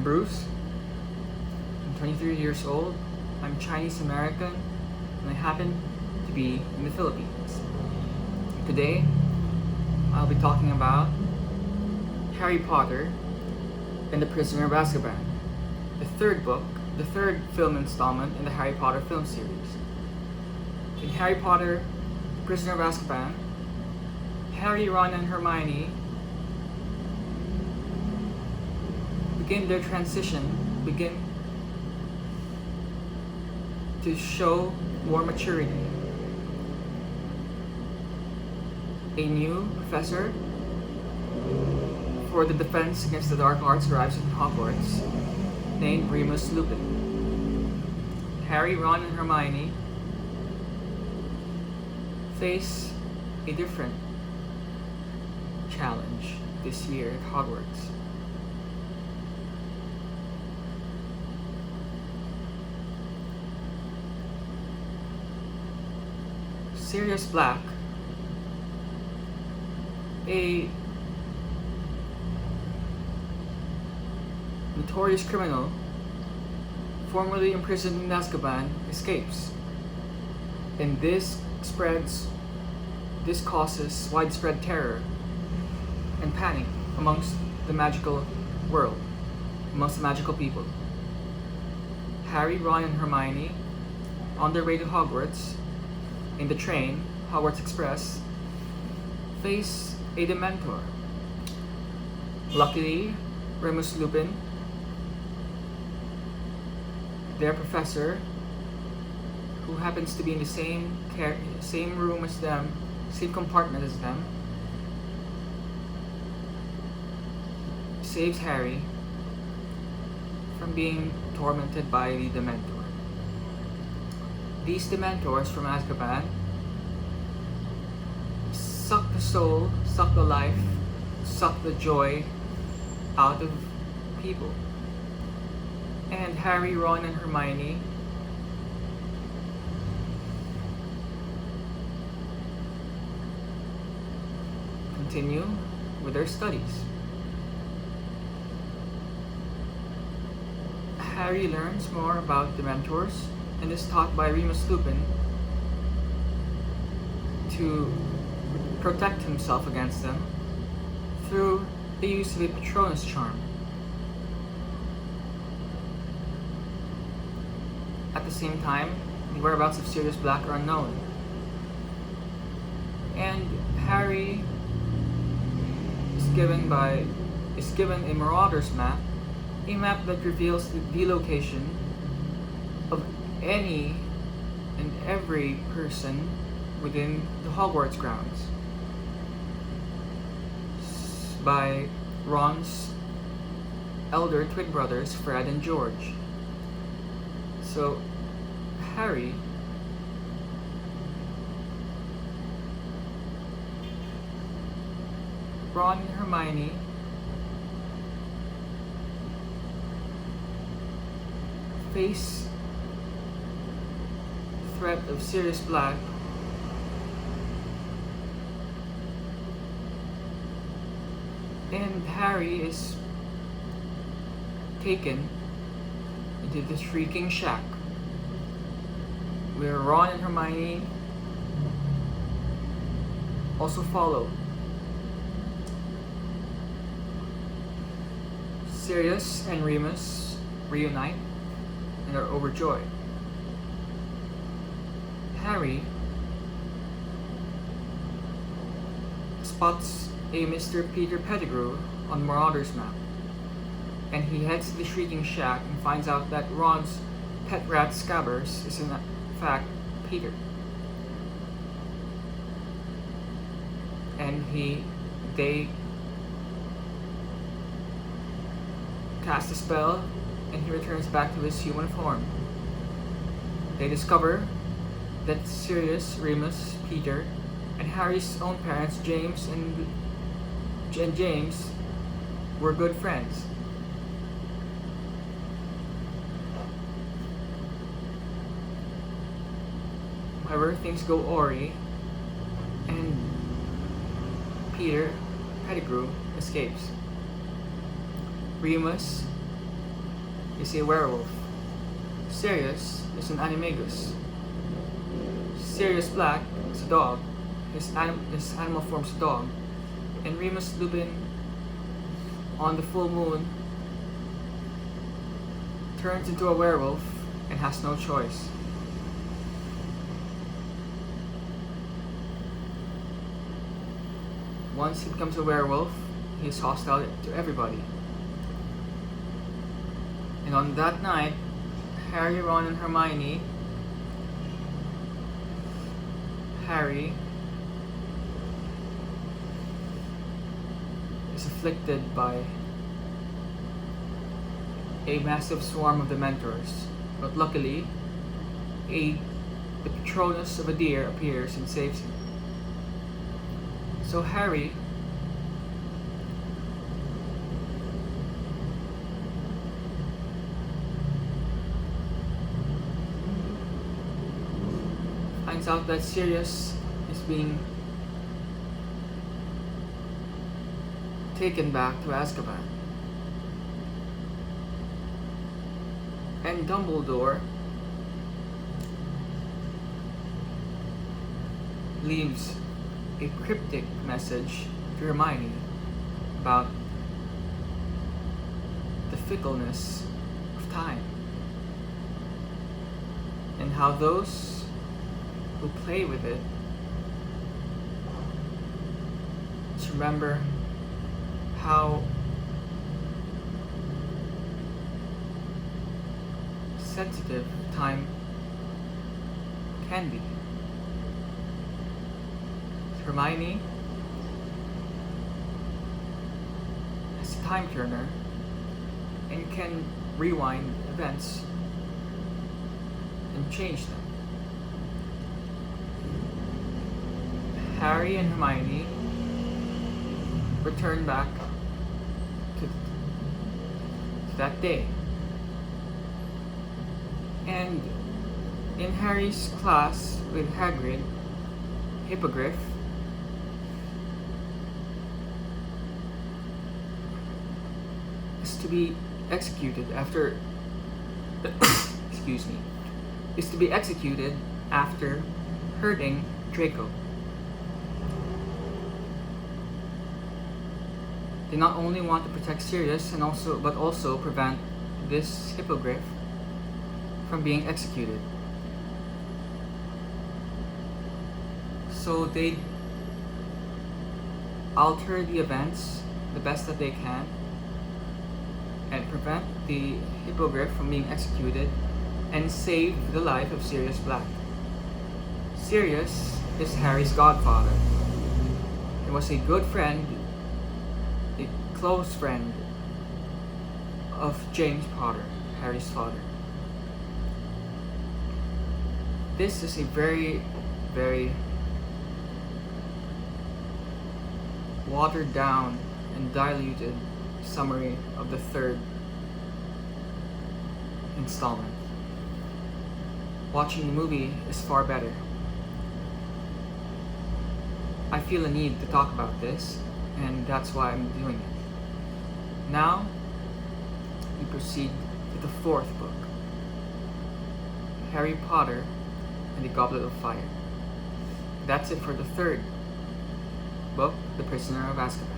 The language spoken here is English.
Bruce. I'm 23 years old. I'm Chinese American, and I happen to be in the Philippines. Today, I'll be talking about Harry Potter and the Prisoner of Azkaban, the third book, the third film installment in the Harry Potter film series. In Harry Potter, Prisoner of Azkaban, Harry, Ron, and Hermione begin their transition, begin to show more maturity. A new professor for the defense against the dark arts arrives in Hogwarts, named Remus Lupin. Harry, Ron, and Hermione face a different challenge this year at Hogwarts. Sirius Black, a notorious criminal formerly imprisoned in Azkaban, escapes, and this causes widespread terror and panic amongst the magical world, amongst the magical people. Harry, Ron, and Hermione, on their way to Hogwarts, in the train, Hogwarts Express, face a Dementor. Luckily, Remus Lupin, their professor, who happens to be in the same room as them, same compartment as them, saves Harry from being tormented by the Dementor. These Dementors from Azkaban suck the soul, suck the life, suck the joy out of people. And Harry, Ron, and Hermione continue with their studies. Harry learns more about Dementors and is taught by Remus Lupin to protect himself against them through the use of a Patronus charm. At the same time, the whereabouts of Sirius Black are unknown. And Harry is given a Marauder's map, a map that reveals the location of any and every person within the Hogwarts grounds by Ron's elder twin brothers, Fred and George. So, Harry Ron and Hermione face the threat of Sirius Black and Harry is taken into the Shrieking Shack, where Ron and Hermione also follow. Sirius and Remus reunite and are overjoyed. Harry spots a Mr. Peter Pettigrew on the Marauder's map, and he heads to the Shrieking Shack and finds out that Ron's pet rat Scabbers is in fact Peter. And they cast a spell and he returns back to his human form. They discover that Sirius, Remus, Peter, and Harry's own parents, James and James, were good friends. However, things go awry, and Peter Pettigrew escapes. Remus is a werewolf. Sirius is an animagus. Sirius Black is a dog. His animal form's a dog. And Remus Lupin, on the full moon, turns into a werewolf and has no choice. Once he becomes a werewolf, he is hostile to everybody. And on that night, Harry, Ron, and Hermione, Harry is afflicted by a massive swarm of Dementors, but luckily, the Patronus of a deer appears and saves him. So Harry finds out that Sirius is being taken back to Azkaban. And Dumbledore leaves a cryptic message to Hermione about the fickleness of time and how those who play with it should remember how sensitive time can be. Hermione has a time turner and can rewind events and change them. Harry and Hermione return back to that day. And in Harry's class with Hagrid, Hippogriff is to be executed after excuse me, is to be executed after hurting Draco. They not only want to protect Sirius but also prevent this Hippogriff from being executed. So they alter the events the best that they can and prevent the Hippogriff from being executed and save the life of Sirius Black. Sirius is Harry's godfather. He was a good friend, a close friend of James Potter, Harry's father. This is a very, very watered down and diluted summary of the third installment. Watching the movie is far better. I feel a need to talk about this, and that's why I'm doing it. Now, we proceed to the fourth book, Harry Potter and the Goblet of Fire. That's it for the third book, The Prisoner of Azkaban.